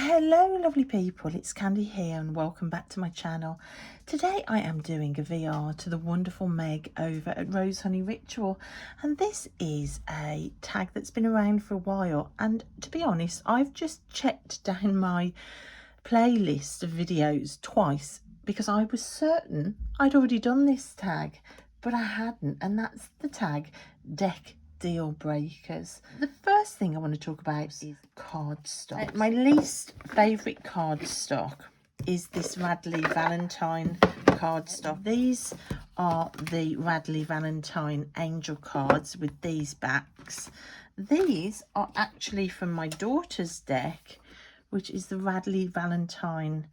Hello lovely people, it's Candy here and welcome back to my channel. Today I am doing a VR to the wonderful Meg over at Rose Honey Ritual, and this is a tag that's been around for a while, and to be honest I've just checked down my playlist of videos twice because I was certain I'd already done this tag, but I hadn't, and that's the tag Deck Deal Breakers. The first thing I want to talk about is cardstock. My least favourite cardstock is this Radley Valentine cardstock. These are the Radley Valentine angel cards with these backs. These are actually from my daughter's deck, which is the Radley Valentine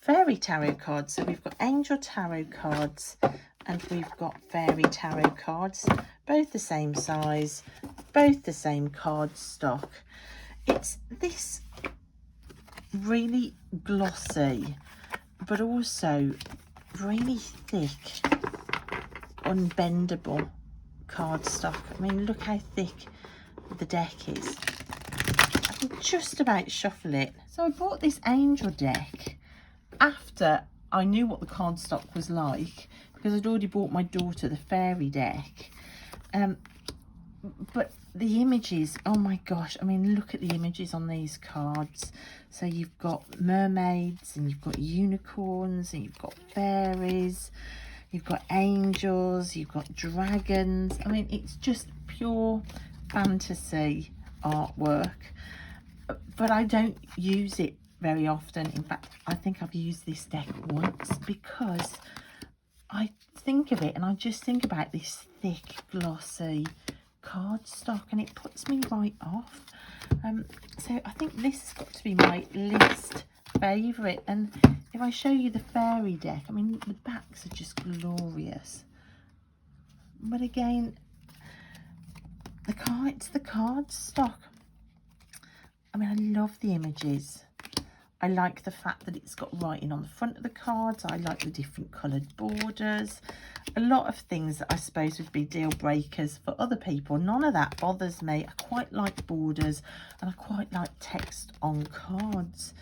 fairy tarot cards. So we've got angel tarot cards and we've got fairy tarot cards, both the same size, both the same cardstock. It's this really glossy but also really thick, unbendable cardstock. I mean, look how thick the deck is. I can just about shuffle it. So I bought this angel deck after I knew what the cardstock was like, because I'd already bought my daughter the fairy deck. But the images, oh my gosh, I mean, look at the images on these cards. So you've got mermaids and you've got unicorns and you've got fairies, you've got angels, you've got dragons. I mean, it's just pure fantasy artwork, but I don't use it very often. In fact, I think I've used this deck once because I think of it and I just think about this thick glossy cardstock and it puts me right off. So I think this has got to be my least favourite. And if I show you the fairy deck, I mean, the backs are just glorious, but again, it's the cardstock. I mean, I love the images. I like the fact that it's got writing on the front of the cards. I like the different coloured borders. A lot of things that I suppose would be deal breakers for other people. None of that bothers me. I quite like borders and I quite like text on cards.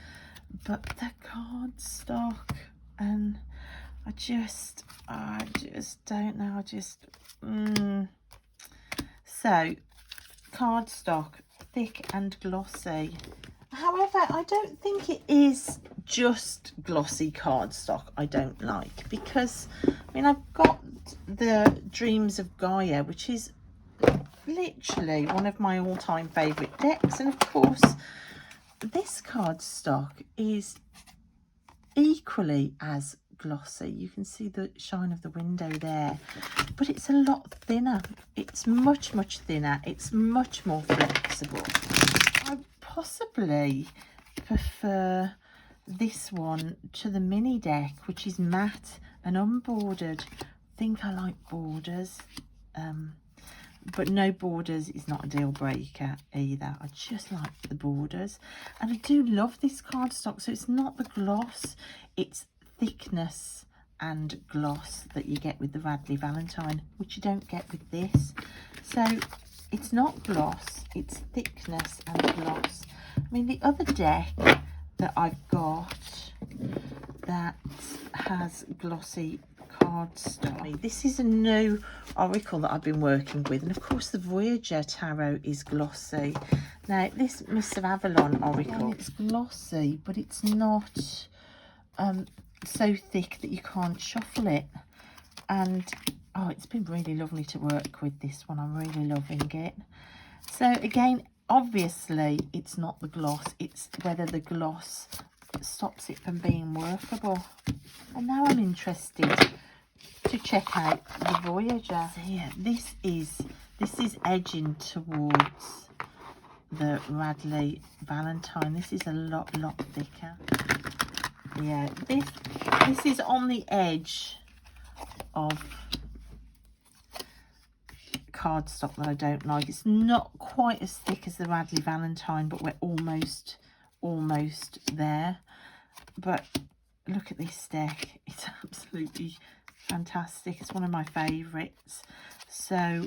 But the cardstock, and I just don't know. So, cardstock, thick and glossy. However, I don't think it is just glossy cardstock I don't like, because I mean, I've got the Dreams of Gaia, which is literally one of my all-time favourite decks, and of course this cardstock is equally as glossy. You can see the shine of the window there, but it's a lot thinner. It's much thinner. It's much more flexible. I possibly prefer this one to the mini deck, which is matte and unbordered. I think I like borders, but no borders is not a deal breaker either. I just like the borders, and I do love this cardstock. So it's not the gloss, it's thickness and gloss that you get with the Radley Valentine, which you don't get with this. So it's not gloss, it's thickness and gloss. I mean, the other deck that I've got that has glossy cardstock, this is a new oracle that I've been working with, and of course the Voyager tarot is glossy. Now this Miss of Avalon oracle, it's glossy, but it's not so thick that you can't shuffle it. And oh, it's been really lovely to work with this one. I'm really loving it. So again, obviously it's not the gloss, it's whether the gloss stops it from being workable. And now I'm interested to check out the Voyager. So yeah, this is edging towards the Radley Valentine. This is a lot thicker. Yeah, this is on the edge of cardstock that I don't like. It's not quite as thick as the Radley Valentine, but we're almost there. But look at this deck, it's absolutely fantastic. It's one of my favorites. So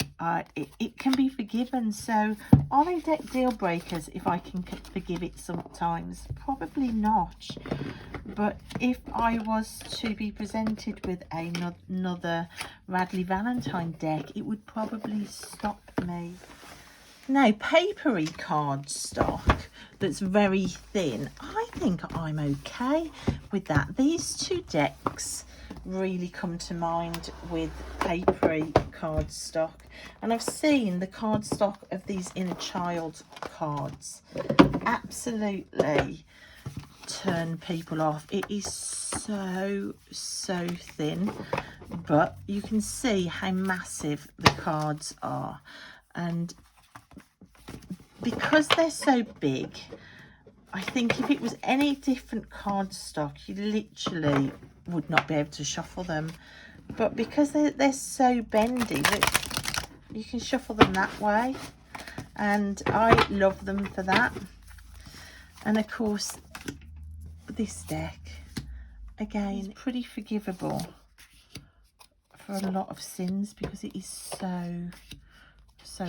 it can be forgiven. So are they deck deal breakers if I can forgive it sometimes? Probably not. But if I was to be presented with another Radley Valentine deck, it would probably stop me. Now, papery cardstock that's very thin, I think I'm okay with that. These two decks really come to mind with papery cardstock, and I've seen the cardstock of these inner child cards absolutely turn people off. It is so thin, but you can see how massive the cards are, and because they're so big, I think if it was any different cardstock, you literally would not be able to shuffle them. But because they're so bendy, look, you can shuffle them that way, and I love them for that. And of course, this deck again is pretty forgivable for a lot of sins because it is so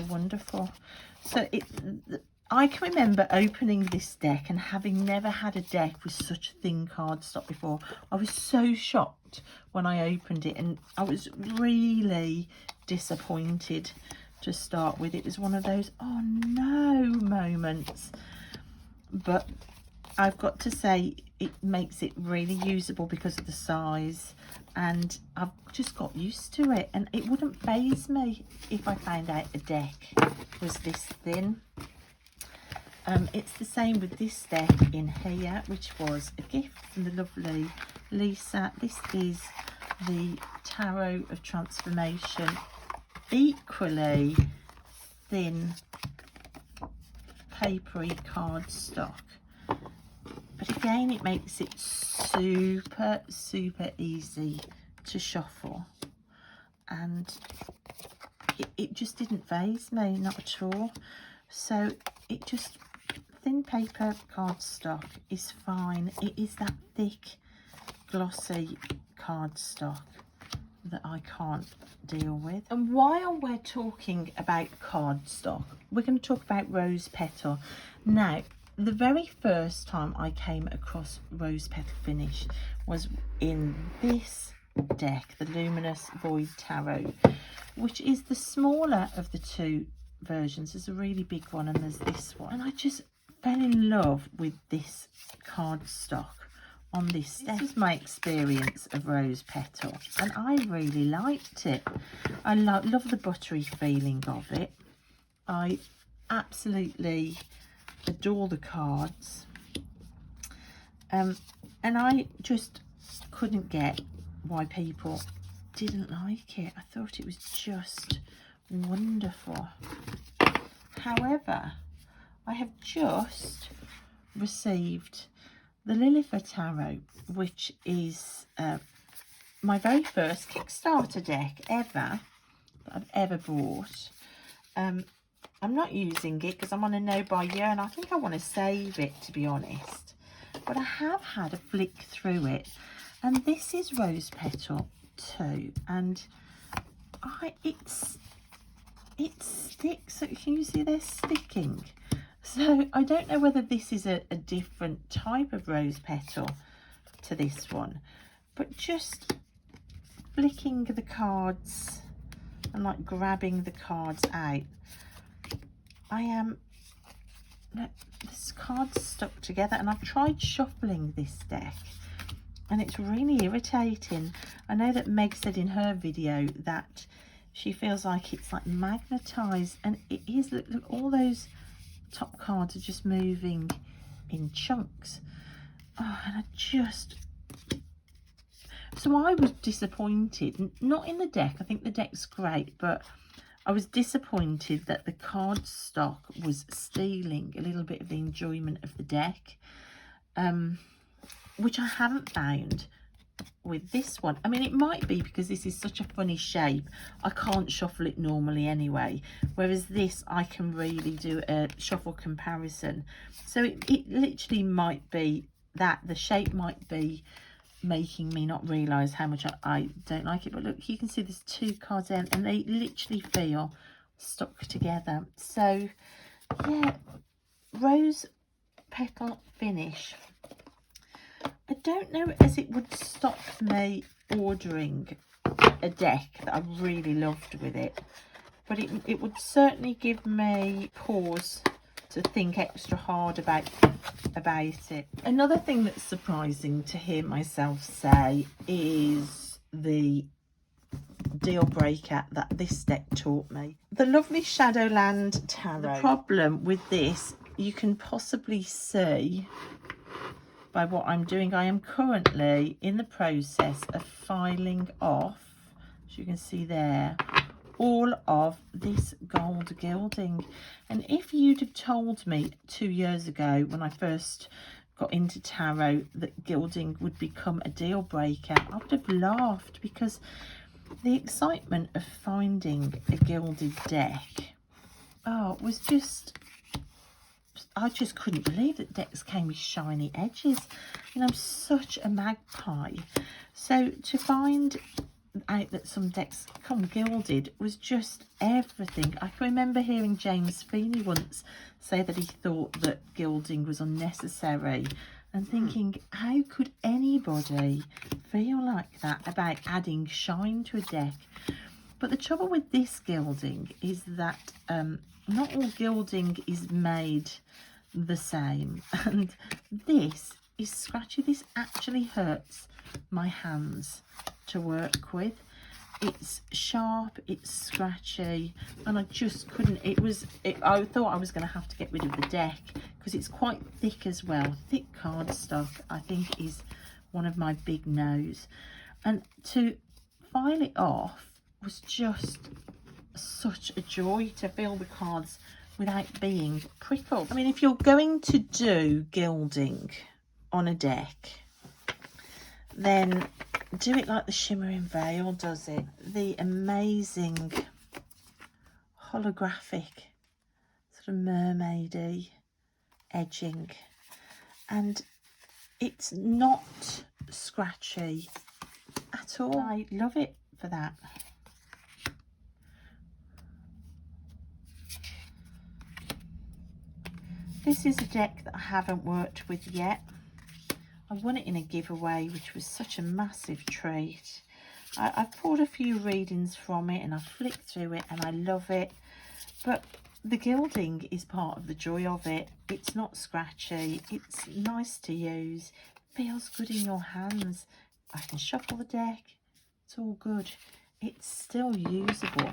wonderful. So I can remember opening this deck and having never had a deck with such thin cardstock before. I was so shocked when I opened it, and I was really disappointed to start with. It was one of those oh no moments, but I've got to say it makes it really usable because of the size, and I've just got used to it, and it wouldn't faze me if I found out a deck was this thin. It's the same with this deck in here, which was a gift from the lovely Lisa. This is the Tarot of Transformation, equally thin papery cardstock. But again, it makes it super easy to shuffle, and it just didn't faze me, not at all. So it just, thin paper cardstock is fine. It is that thick, glossy cardstock that I can't deal with. And while we're talking about cardstock, we're going to talk about rose petal. Now, the very first time I came across rose petal finish was in this deck, the Luminous Void Tarot, which is the smaller of the two versions. There's a really big one and there's this one, and I just fell in love with this cardstock on this deck. This is my experience of rose petal, and I really liked it. I love the buttery feeling of it. I absolutely adore the cards, and I just couldn't get why people didn't like it. I thought it was just wonderful. However, I have just received the Lillifer Tarot, which is my very first Kickstarter deck ever that I've ever bought. I'm not using it because I'm on a no buy year, and I think I want to save it, to be honest. But I have had a flick through it, and this is rose petal too, and it sticks. So can you see they're sticking? So I don't know whether this is a different type of rose petal to this one, but just flicking the cards and like grabbing the cards out, this card's stuck together, and I've tried shuffling this deck and it's really irritating. I know that Meg said in her video that she feels like it's like magnetized, and it is. Look, all those top cards are just moving in chunks. Oh, and so I was disappointed, not in the deck. I think the deck's great, but I was disappointed that the cardstock was stealing a little bit of the enjoyment of the deck, which I haven't found with this one. I mean, it might be because this is such a funny shape, I can't shuffle it normally anyway, whereas this I can really do a shuffle comparison. So it literally might be that the shape might be making me not realise how much I don't like it. But look, you can see there's 2 cards in and they literally feel stuck together. So yeah, rose petal finish. I don't know as it would stop me ordering a deck that I really loved with it, but it would certainly give me pause to think extra hard about it. Another thing that's surprising to hear myself say is the deal breaker that this deck taught me. The lovely Shadowland Tarot. The problem with this, you can possibly see by what I'm doing, I am currently in the process of filing off, as you can see there, all of this gold gilding. And if you'd have told me 2 years ago when I first got into tarot that gilding would become a deal breaker, I would have laughed, because the excitement of finding a gilded deck, was just, I just couldn't believe that decks came with shiny edges. You know, I'm such a magpie. So to find out that some decks come gilded was just everything. I can remember hearing James Feeney once say that he thought that gilding was unnecessary, and thinking, how could anybody feel like that about adding shine to a deck? But the trouble with this gilding is that not all gilding is made the same, and this is scratchy. This actually hurts my hands to work with. It's sharp, it's scratchy, and I just couldn't. I thought I was going to have to get rid of the deck because it's quite thick as well. Thick cardstock, I think, is one of my big no's. And to file it off was just such a joy, to feel the cards without being prickled. I mean, if you're going to do gilding on a deck, then do it like the Shimmering Veil does it. The amazing holographic sort of mermaidy edging, and it's not scratchy at all. I love it for that. This is a deck that I haven't worked with yet. I won it in a giveaway, which was such a massive treat. I've pulled a few readings from it and I've flicked through it and I love it. But the gilding is part of the joy of it. It's not scratchy. It's nice to use. Feels good in your hands. I can shuffle the deck. It's all good. It's still usable.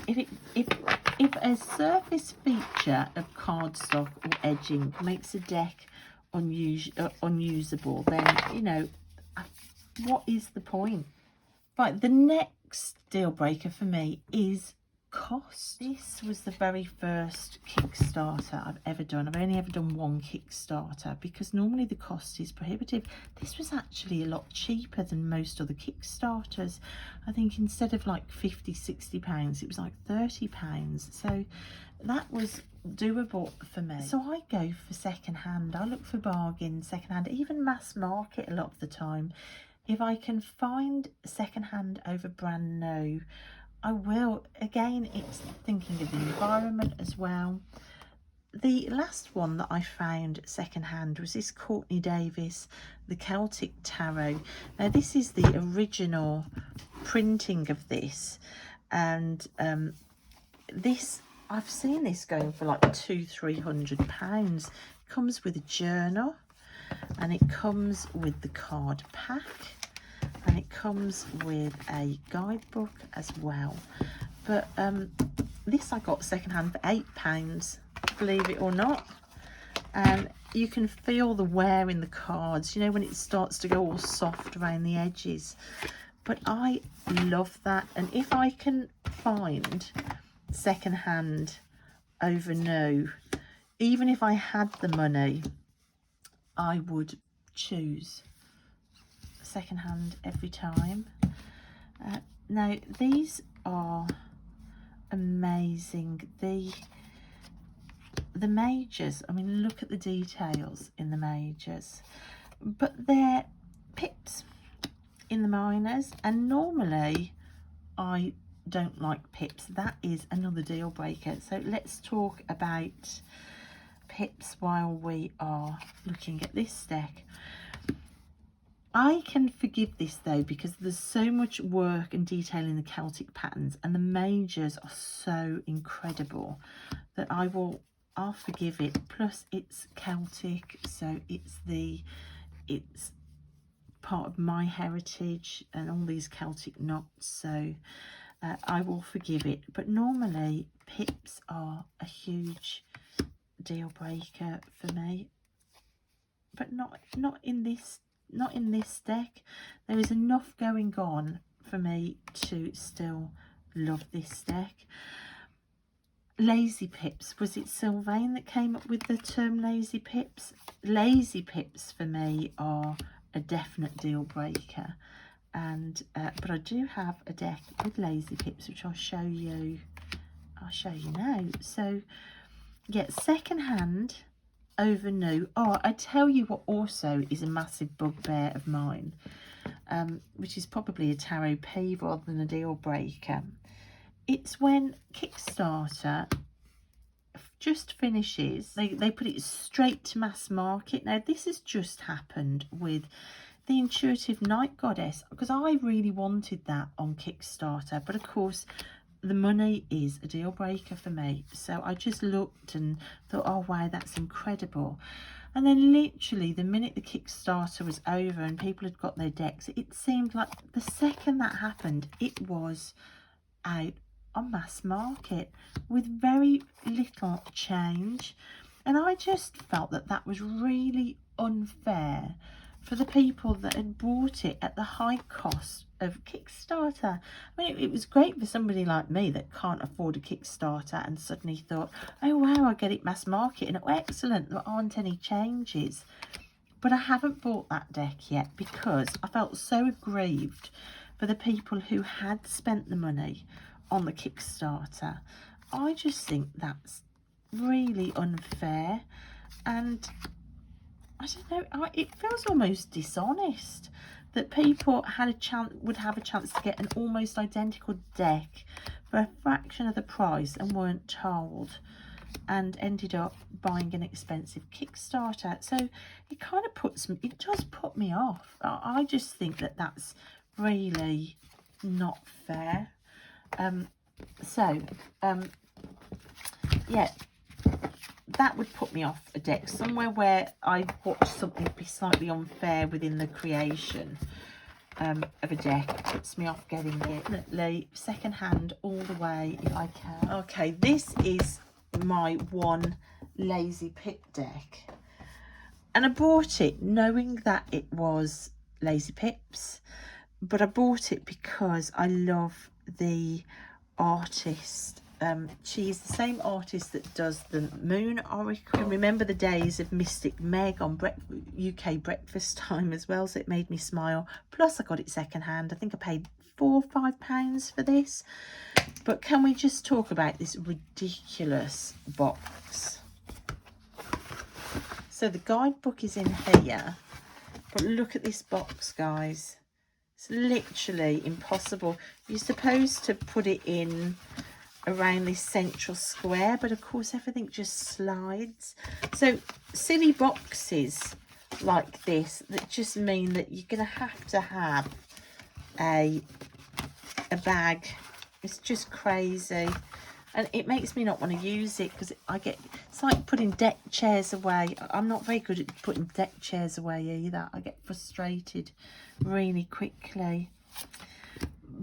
If a surface feature of cardstock or edging makes a deck unusable, then, you know, what is the point? Right, the next deal breaker for me is cost. This was the very first Kickstarter I've ever done. I've only ever done one Kickstarter because normally the cost is prohibitive. This was actually a lot cheaper than most other Kickstarters. I think instead of like £50–60, it was like £30. So that was doable for me. So I go for secondhand. I look for bargains, secondhand, even mass market a lot of the time. If I can find secondhand over brand new, I will. Again, it's thinking of the environment as well. The last one that I found secondhand was this Courtney Davis, the Celtic Tarot. Now this is the original printing of this, and this, I've seen this going for like £200–300. Comes with a journal, and it comes with the card pack, and it comes with a guidebook as well. But this I got secondhand for £8, believe it or not. And you can feel the wear in the cards, you know, when it starts to go all soft around the edges. But I love that, and if I can find secondhand over new, even if I had the money, I would choose secondhand every time. Now these are amazing. The majors, I mean, look at the details in the majors, but they're pips in the minors, and normally I don't like pips. That is another deal breaker. So let's talk about pips while we are looking at this deck. I can forgive this though, because there's so much work and detail in the Celtic patterns, and the majors are so incredible that I'll forgive it. Plus it's Celtic, so it's part of my heritage and all these Celtic knots, so I will forgive it. But normally pips are a huge deal breaker for me, but not in this deck. There is enough going on for me to still love this deck. Lazy pips, was it Sylvain that came up with the term lazy pips? Lazy pips for me are a definite deal breaker, and but I do have a deck with lazy pips, which I'll show you now. So yeah, secondhand over new. Oh, I tell you what also is a massive bugbear of mine, which is probably a tarot peeve rather than a deal breaker. It's when Kickstarter just finishes, they put it straight to mass market. Now this has just happened with the Intuitive Night Goddess, because I really wanted that on Kickstarter, but of course the money is a deal breaker for me. So I just looked and thought, oh wow, that's incredible. And then literally the minute the Kickstarter was over and people had got their decks, it seemed like the second that happened, it was out on mass market with very little change. And I just felt that that was really unfair for the people that had bought it at the high cost of Kickstarter. I mean, it was great for somebody like me that can't afford a Kickstarter and suddenly thought, oh wow, I get it mass market, and oh, excellent, there aren't any changes. But I haven't bought that deck yet because I felt so aggrieved for the people who had spent the money on the Kickstarter. I just think that's really unfair, and I don't know, it feels almost dishonest that people would have a chance to get an almost identical deck for a fraction of the price and weren't told, and ended up buying an expensive Kickstarter. So it kind of it does put me off. I just think that that's really not fair. Yeah, that would put me off a deck. Somewhere where I watch something be slightly unfair within the creation of a deck puts me off getting it. Definitely secondhand all the way if I can. Okay, this is my one lazy pip deck, and I bought it knowing that it was lazy pips, but I bought it because I love the artist. She's the same artist that does the Moon Oracle. I remember the days of Mystic Meg on UK Breakfast Time as well, so it made me smile. Plus I got it secondhand. I think I paid £4 or £5 for this. But can we just talk about this ridiculous box? So the guidebook is in here, but look at this box, guys. It's literally impossible. You're supposed to put it in around this central square, but of course everything just slides. So silly boxes like this that just mean that you're going to have a bag. It's just crazy, and it makes me not want to use it because it's like putting deck chairs away. I'm not very good at putting deck chairs away either. I get frustrated really quickly.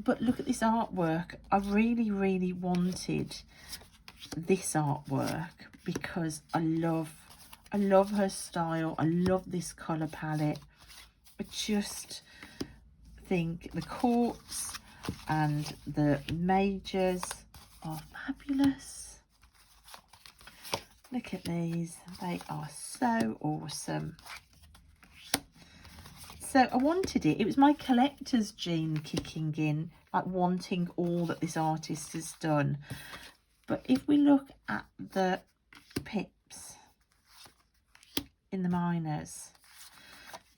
But look at this artwork. I really, really wanted this artwork because I love her style. I love this colour palette. I just think the quartz and the majors are fabulous. Look at these. They are so awesome. So I wanted it. It was my collector's gene kicking in, like wanting all that this artist has done. But if we look at the pips in the minors,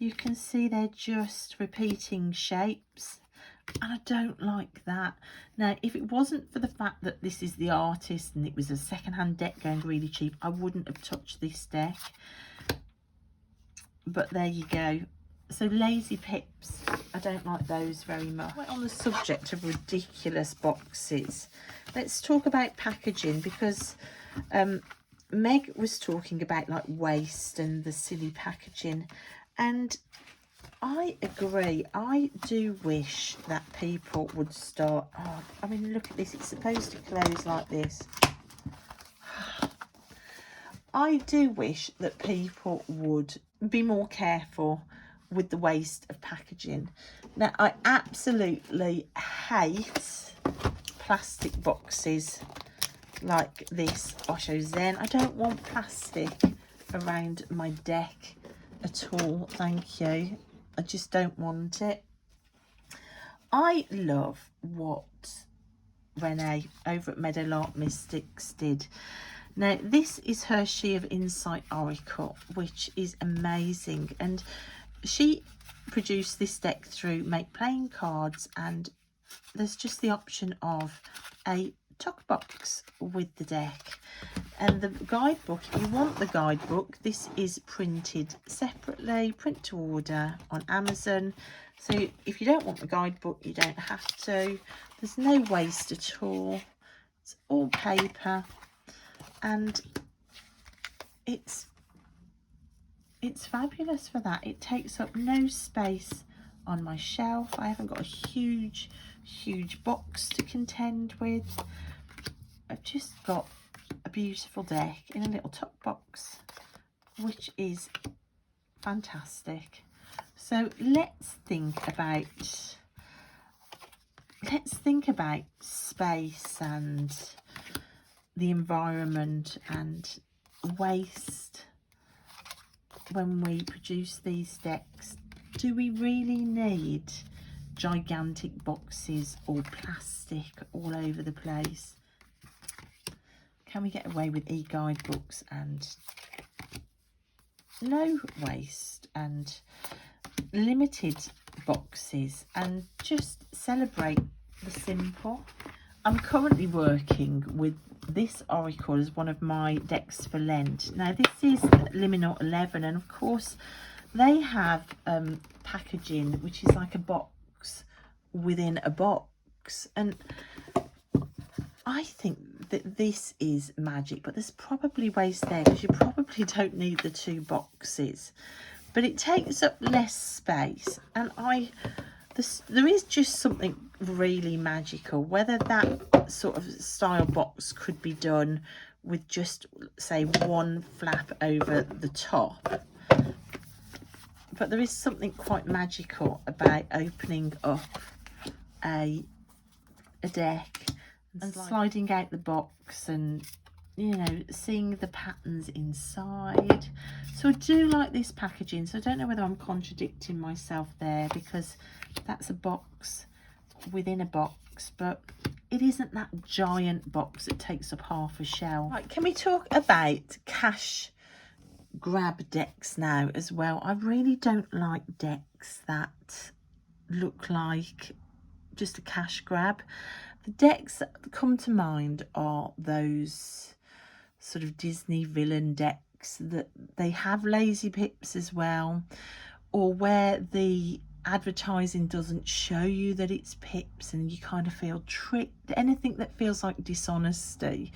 You can see they're just repeating shapes, and I don't like that. Now, if it wasn't for the fact that this is the artist and it was a second-hand deck going really cheap, I wouldn't have touched this deck. But there you go. So lazy pips, I don't like those very much. On the subject of ridiculous boxes, let's talk about packaging, because Meg was talking about like waste and the silly packaging, and I agree. I do wish that people would start, oh, I mean, look at this, it's supposed to close like this. I do wish that people would be more careful with the waste of packaging. Now, I absolutely hate plastic boxes like this. I'll show you then. I don't want plastic around my deck at all, thank you. I just don't want it. I love what Renee over at Meadowlark Mystics did. Now, this is her She of Insight Oracle, which is amazing. And she produced this deck through Make Playing Cards, and there's just the option of a tuck box with the deck. And the guidebook, if you want the guidebook, this is printed separately, print to order on Amazon. So if you don't want the guidebook, you don't have to. There's no waste at all. It's all paper, and it's fabulous for that. It takes up no space on my shelf. I haven't got a huge box to contend with. I've just got a beautiful deck in a little tuck box, which is fantastic. So let's think about space and the environment and waste when we produce these decks. Do we really need gigantic boxes or plastic all over the place? Can we get away with e-guidebooks and no waste and limited boxes and just celebrate the simple? I'm currently working with this Oracle as one of my decks for Lent. Now, this is Liminal 11, and of course they have packaging which is like a box within a box, and I think that this is magic, but there's probably waste there because you probably don't need the two boxes, but it takes up less space. And there is just something really magical, whether that sort of style box could be done with just, say, one flap over the top, but there is something quite magical about opening up a deck and sliding out the box and, you know, seeing the patterns inside. So I do like this packaging. So I don't know whether I'm contradicting myself there, because that's a box within a box, but it isn't that giant box that takes up half a shelf. Right, can we talk about cash grab decks now as well? I really don't like decks that look like just a cash grab. The decks that come to mind are those sort of Disney villain decks that they have lazy pips as well, or where the advertising doesn't show you that it's pips and you kind of feel tricked. Anything that feels like dishonesty,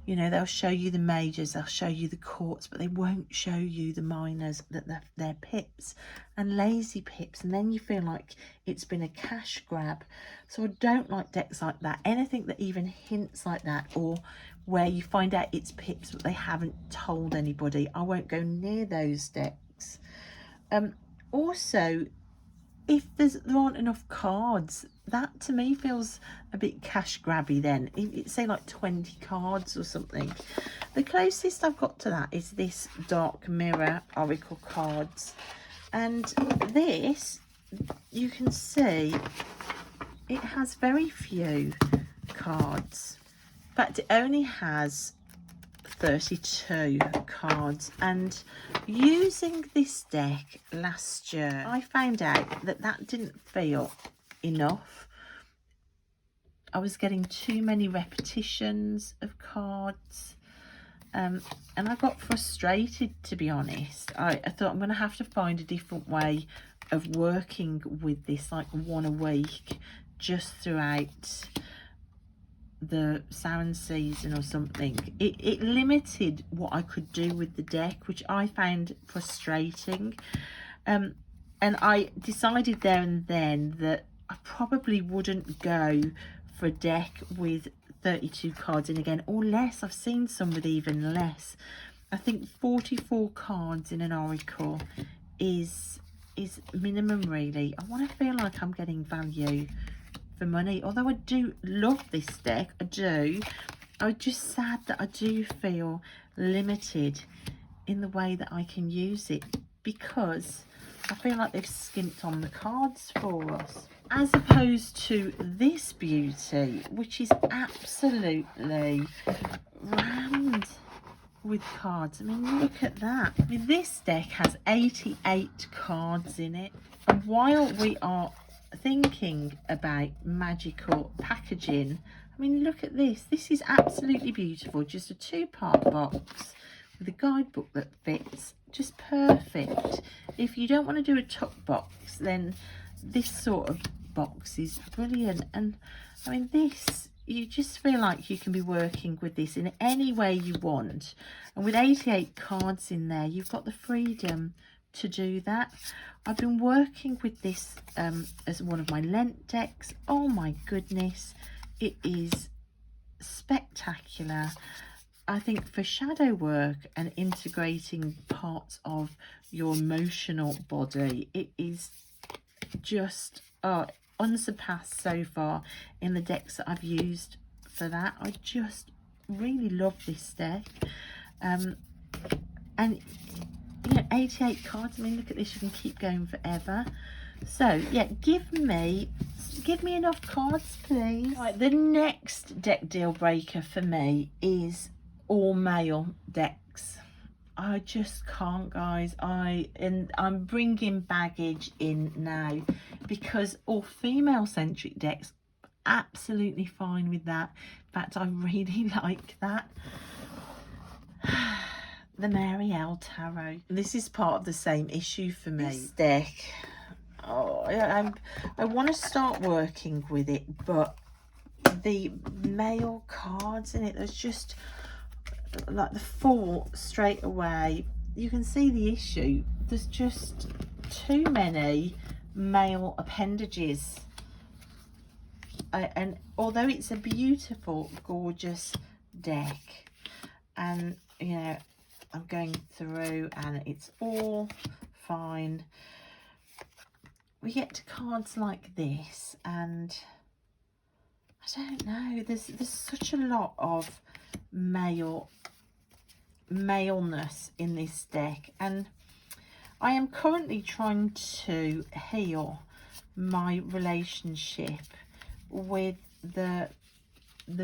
you know, they'll show you the majors, they'll show you the courts, but they won't show you the minors, that they're pips and lazy pips, and then you feel like it's been a cash grab. So I don't like decks like that. Anything that even hints like that, or where you find out it's pips but they haven't told anybody, I won't go near those decks. Also, if there aren't enough cards, that to me feels a bit cash grabby then. It's say like 20 cards or something. The closest I've got to that is this Dark Mirror Oracle cards, and this, you can see it has very few cards. In fact, it only has 32 cards, and using this deck last year I found out that that didn't feel enough. I was getting too many repetitions of cards, and I got frustrated, to be honest. I thought I'm going to have to find a different way of working with this, like one a week just throughout the sound season or something. It limited what I could do with the deck, which I found frustrating, and I decided there and then that I probably wouldn't go for a deck with 32 cards in again, or less. I've seen some with even less. I think 44 cards in an oracle is minimum, really. I want to feel like I'm getting value for money, although I do love this deck. I do. I'm just sad that I do feel limited in the way that I can use it, because I feel like they've skimped on the cards for us, as opposed to this beauty, which is absolutely rammed with cards. I mean, look at that. I mean, this deck has 88 cards in it, and while we are thinking about magical packaging, I mean, look at this. This is absolutely beautiful. Just a 2-part box with a guidebook that fits just perfect. If you don't want to do a tuck box, then this sort of box is brilliant. And I mean, this, you just feel like you can be working with this in any way you want, and with 88 cards in there, you've got the freedom to do that. I've been working with this as one of my Lent decks. Oh my goodness, it is spectacular. I think for shadow work and integrating parts of your emotional body, it is just unsurpassed so far in the decks that I've used for that. I just really love this deck. And you know, 88 cards. I mean, look at this. You can keep going forever. So yeah, give me enough cards, please. Right, the next deck deal breaker for me is all male decks. I just can't, guys. I'm bringing baggage in now, because all female centric decks, absolutely fine with that. In fact, I really like that. The Mary L Tarot. This is part of the same issue for me. This deck, I want to start working with it, but the male cards in it, there's just like the 4 straight away. You can see the issue. There's just too many male appendages. And although it's a beautiful, gorgeous deck, and you know, I'm going through and it's all fine, we get to cards like this, and I don't know, there's such a lot of maleness in this deck, and I am currently trying to heal my relationship with the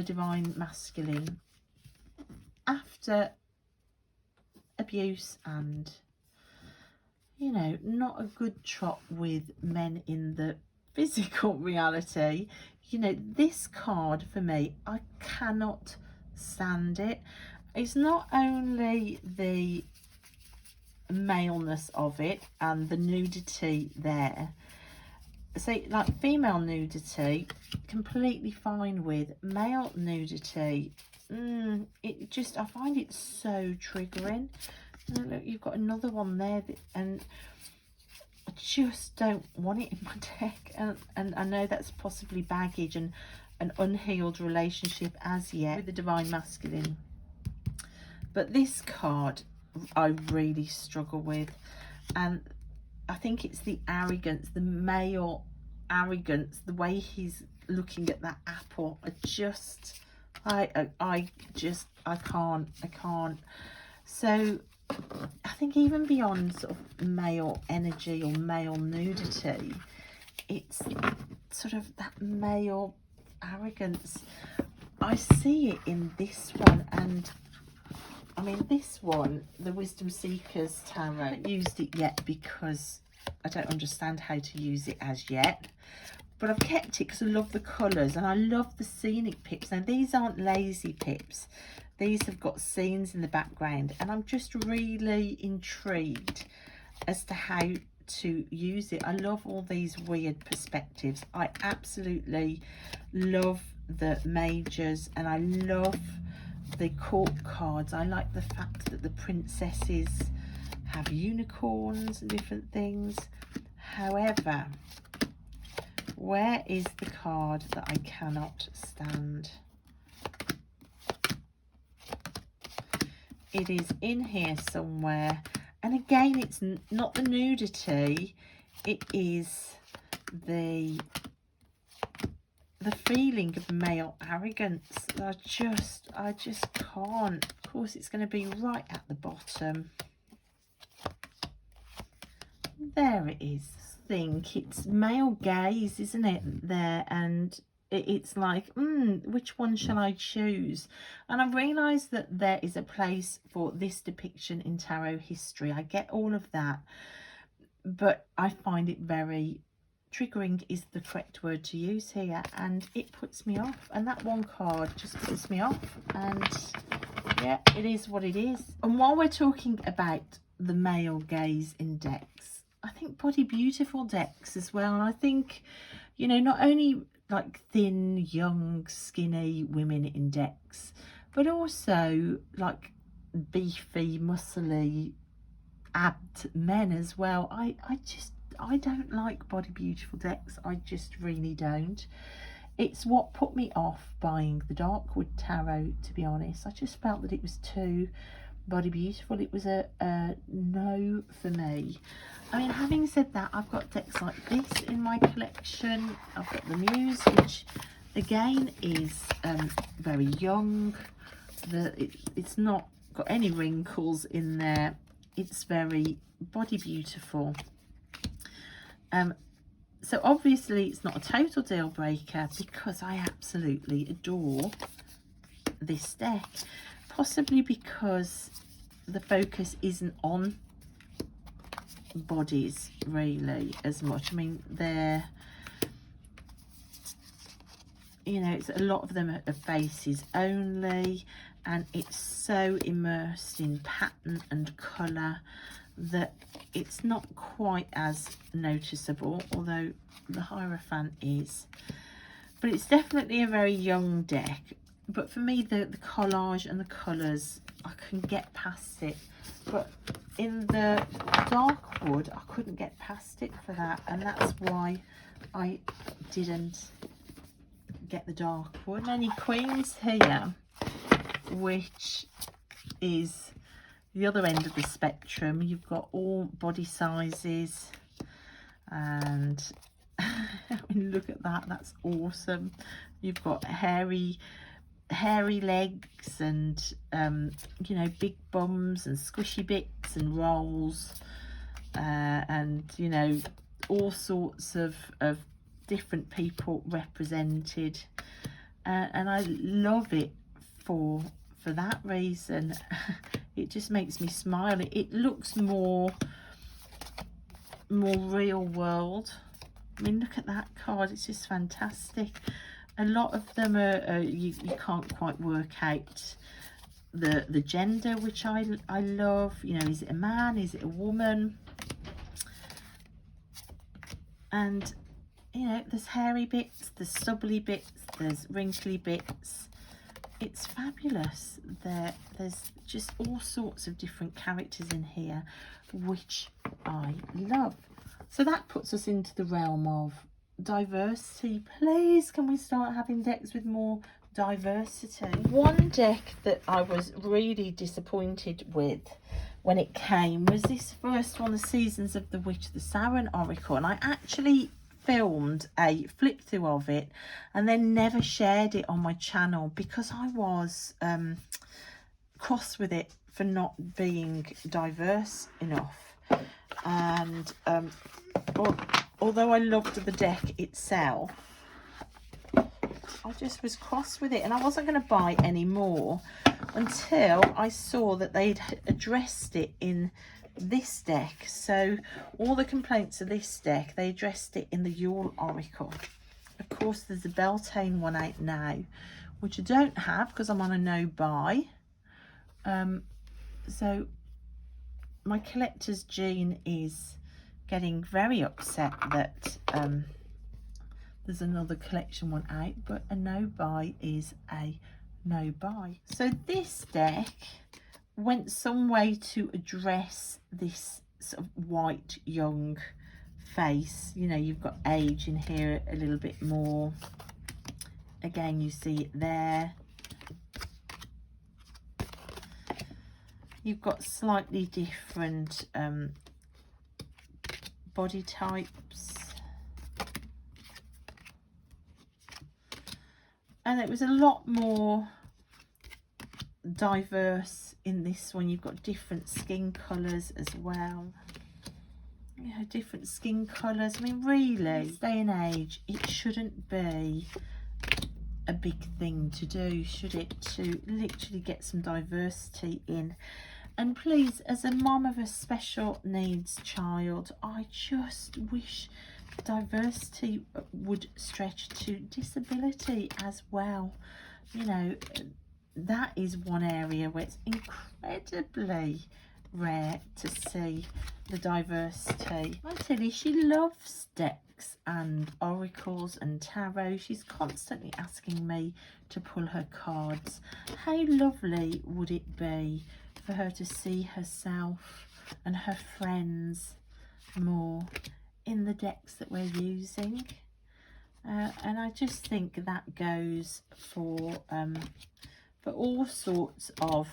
divine masculine after abuse and, you know, not a good trot with men in the physical reality. You know, this card for me, I cannot stand it. It's not only the maleness of it and the nudity there. So like female nudity, completely fine with. Male nudity, it just, I find it so triggering. And look, you've got another one there, and I just don't want it in my deck. And I know that's possibly baggage and an unhealed relationship as yet with the divine masculine, but this card I really struggle with, and I think it's the arrogance, the male arrogance, the way he's looking at that apple. I can't. So I think even beyond sort of male energy or male nudity, it's sort of that male arrogance. I see it in this one, and I mean, this one, the Wisdom Seekers Tarot, I haven't used it yet because I don't understand how to use it as yet. But I've kept it because I love the colours and I love the scenic pips. Now, these aren't lazy pips. These have got scenes in the background. And I'm just really intrigued as to how to use it. I love all these weird perspectives. I absolutely love the majors and I love the court cards. I like the fact that the princesses have unicorns and different things. However, where is the card that I cannot stand? It is in here somewhere. And again, it's not the nudity. It is the feeling of male arrogance. I just can't. Of course, it's going to be right at the bottom. There it is. I think it's male gaze, isn't it, there? And it's like, which one shall I choose? And I've realised that there is a place for this depiction in tarot history. I get all of that, but I find it very triggering is the correct word to use here, and it puts me off. And that one card just puts me off, and yeah, it is what it is. And while we're talking about the male gaze in decks, I think Body Beautiful decks as well. And I think, you know, not only like thin, young, skinny women in decks, but also like beefy, muscly, abbed men as well. I don't like Body Beautiful decks. I just really don't. It's what put me off buying the Darkwood Tarot, to be honest. I just felt that it was too Body Beautiful. It was a no for me. I mean, having said that, I've got decks like this in my collection. I've got the Muse, which again is very young. It's not got any wrinkles in there. It's very Body Beautiful. So obviously it's not a total deal breaker because I absolutely adore this deck. Possibly because the focus isn't on bodies really as much. I mean, they're, you know, it's a lot of them are faces only, and it's so immersed in pattern and colour that it's not quite as noticeable, although the Hierophant is. But it's definitely a very young deck. But for me, the collage and the colours, I can get past it. But in the Darkwood, I couldn't get past it for that. And that's why I didn't get the Darkwood. Many Queens here, which is the other end of the spectrum. You've got all body sizes. And I mean, look at that. That's awesome. You've got hairy legs and you know, big bums and squishy bits and rolls, and you know, all sorts of different people represented, and I love it for that reason. It just makes me smile. It looks more real world. I mean, look at that card. It's just fantastic. A lot of them are you can't quite work out the gender, which I love. You know, is it a man, is it a woman? And you know, there's hairy bits, there's stubbly bits, there's wrinkly bits. It's fabulous. There's just all sorts of different characters in here, which I love. So that puts us into the realm of diversity. Please, can we start having decks with more diversity? One deck that I was really disappointed with when it came was this first one, the Seasons of the Witch, the Samhain Oracle, and I actually filmed a flip through of it and then never shared it on my channel because I was cross with it for not being diverse enough. And although I loved the deck itself, I I just was cross with it, and I wasn't going to buy any more until I saw that they'd addressed it in this deck. So all the complaints of this deck, they addressed it in the Yule Oracle. Of course, there's a Beltane one out now, which I don't have because I'm on a no buy. So my collector's gene is getting very upset that there's another collection one out, but a no buy is a no buy. So this deck went some way to address this sort of white young face. You know, you've got age in here a little bit more. Again, you see it there. You've got slightly different body types. And it was a lot more diverse in this one. You've got different skin colours as well. You know, different skin colours. I mean, really, this day and age, it shouldn't be a big thing to do, should it? To literally get some diversity in. And please, as a mum of a special needs child, I just wish diversity would stretch to disability as well. You know, that is one area where it's incredibly rare to see the diversity. I tell you, she loves decks and oracles and tarot. She's constantly asking me to pull her cards. How lovely would it be for her to see herself and her friends more in the decks that we're using? And I just think that goes for all sorts of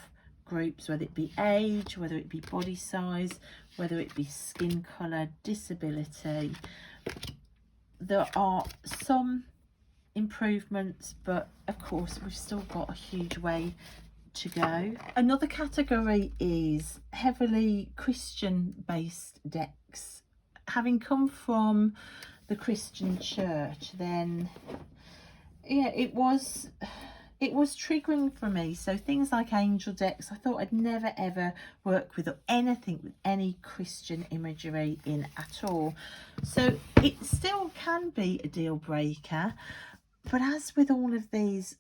groups, whether it be age, whether it be body size, whether it be skin colour, disability. There are some improvements, but of course we've still got a huge way to go. Another category is heavily Christian based decks. Having come from the Christian church, then yeah, it was triggering for me. So things like angel decks, I thought I'd never ever work with, or anything with any Christian imagery in at all. So it still can be a deal breaker, but as with all of these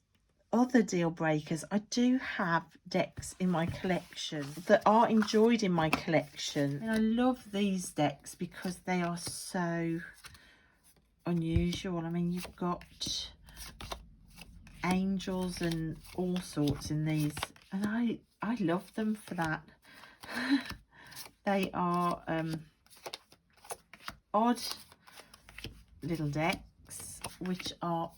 other deal breakers, I do have decks in my collection that are enjoyed in my collection. And I love these decks because they are so unusual. I mean, you've got angels and all sorts in these, and I love them for that. They are odd little decks which are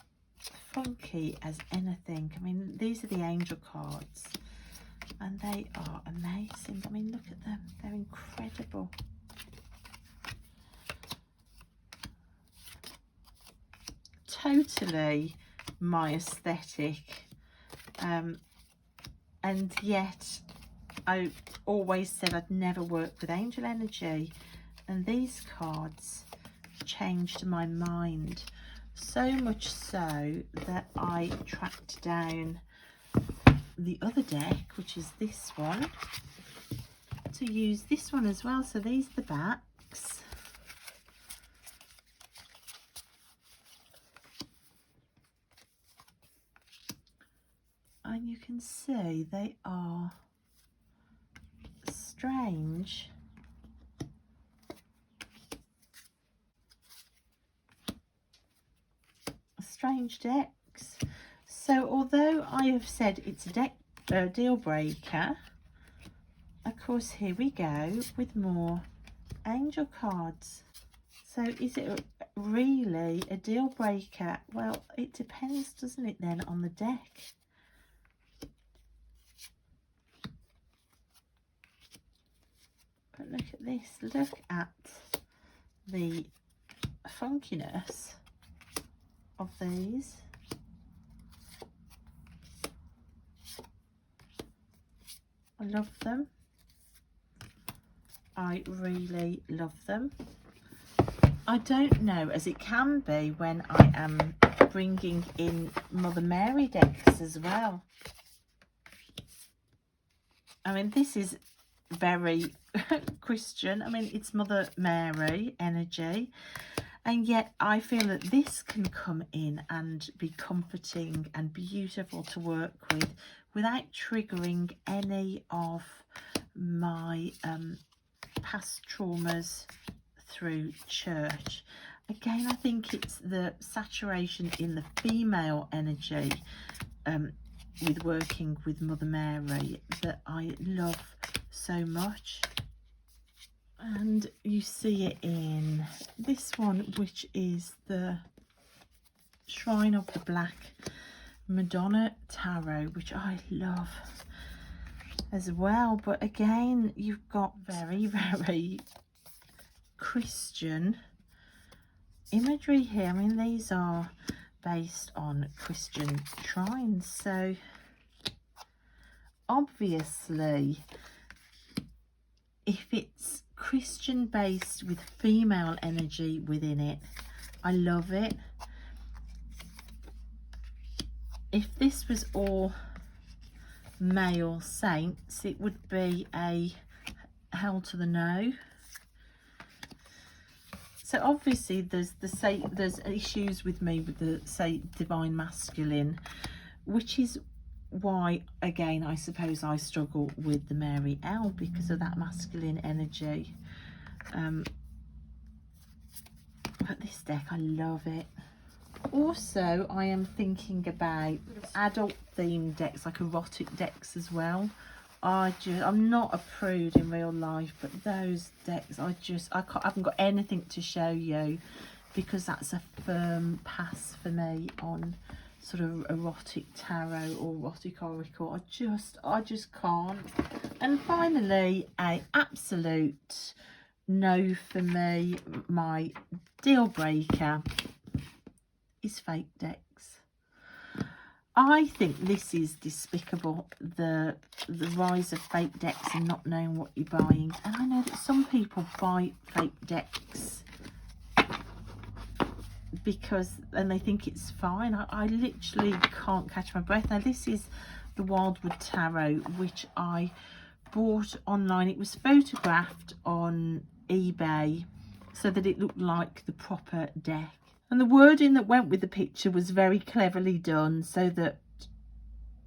funky as anything. I mean, these are the angel cards and they are amazing. I mean, look at them, they're incredible. Totally my aesthetic, and yet I always said I'd never work with angel energy, and these cards changed my mind, so much so that I tracked down the other deck, which is this one, to use this one as well. So these are the backs. And you can see they are strange. Strange decks. So although I have said it's a deck deal breaker, of course here we go with more angel cards. So is it really a deal breaker? Well, it depends, doesn't it, then, on the deck. But look at this, look at the funkiness of these. I love them. I really love them. I don't know, as it can be when I am bringing in Mother Mary decks as well. I mean, this is very Christian. I mean, it's Mother Mary energy. And yet I feel that this can come in and be comforting and beautiful to work with without triggering any of my past traumas through church. Again, I think it's the saturation in the female energy with working with Mother Mary that I love so much. And you see it in this one, which is the Shrine of the Black Madonna Tarot, which I love as well. But again, you've got very, very Christian imagery here. I mean, these are based on Christian shrines, so obviously if it's Christian based with female energy within it, I love it. If this was all male saints, it would be a hell to the no. So obviously there's issues with me with the divine masculine, which is why again I suppose I struggle with the Mary L, because of that masculine energy. But this deck, I love it. Also, I am thinking about adult themed decks, like erotic decks as well. I'm not a prude in real life, but those decks, I haven't got anything to show you, because that's a firm pass for me on sort of erotic tarot or erotic oracle. I just can't. And finally, a absolute no for me. My deal breaker is fake decks. I think this is despicable, the rise of fake decks and not knowing what you're buying. And I know that some people buy fake decks and they think it's fine. I literally can't catch my breath. Now this is the Wildwood Tarot, which I bought online. It was photographed on eBay so that it looked like the proper deck. And the wording that went with the picture was very cleverly done so that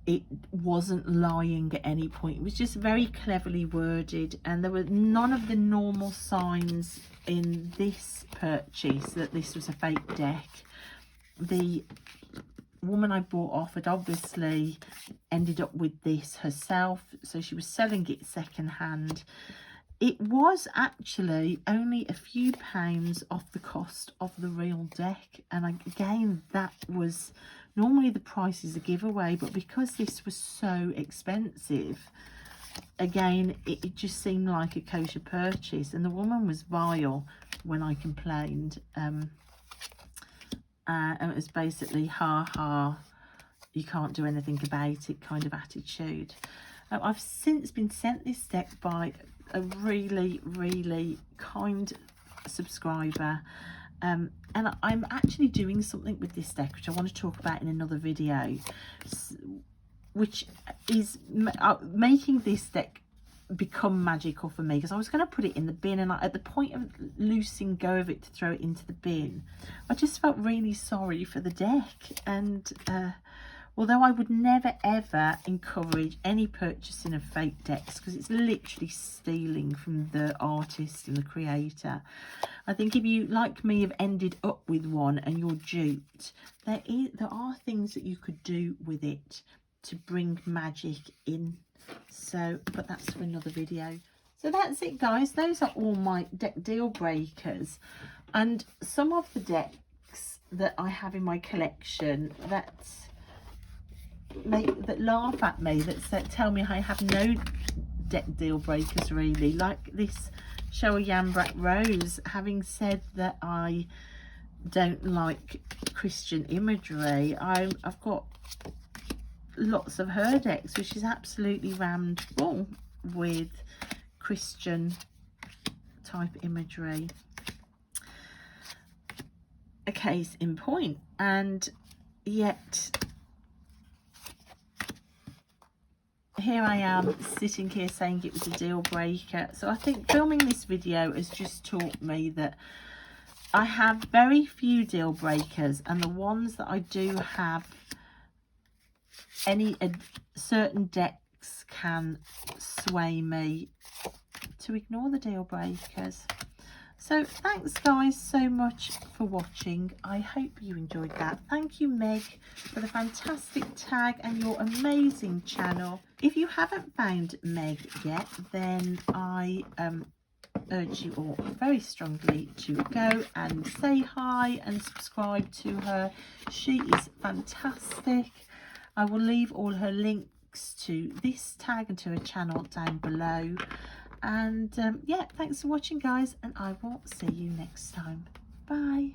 it wasn't lying at any point. It was just very cleverly worded, and there were none of the normal signs in this purchase that this was a fake deck. The woman I bought off had obviously ended up with this herself, so she was selling it secondhand. It was actually only a few pounds off the cost of the real deck. And again, that was, normally the price is a giveaway, but because this was so expensive, again, it just seemed like a kosher purchase. And the woman was vile when I complained. And it was basically, ha ha, you can't do anything about it kind of attitude. I've since been sent this deck by a really, really kind subscriber, and I'm actually doing something with this deck which I want to talk about in another video, which is making this deck become magical for me, because I was going to put it in the bin, and at the point of loosing go of it to throw it into the bin, I just felt really sorry for the deck. And although I would never ever encourage any purchasing of fake decks, because it's literally stealing from the artist and the creator, I think if you, like me, have ended up with one and you're duped, there are things that you could do with it to bring magic in. So, but that's for another video. So that's it, guys. Those are all my deck deal breakers, and some of the decks that I have in my collection that laugh at me, that tell me I have no deck deal breakers really, like this Showa Yambrak Rose, having said that I don't like Christian imagery. I've got lots of her decks which is absolutely rammed full with Christian type imagery. A case in point. And yet here I am sitting here saying it was a deal breaker. So I think filming this video has just taught me that I have very few deal breakers, and the ones that I do have, any certain decks can sway me to ignore the deal breakers. So thanks guys so much for watching. I hope you enjoyed that. Thank you Meg for the fantastic tag and your amazing channel. If you haven't found Meg yet, then I urge you all very strongly to go and say hi and subscribe to her. She is fantastic. I will leave all her links to this tag and to her channel down below. And yeah, thanks for watching guys, and I will see you next time. Bye.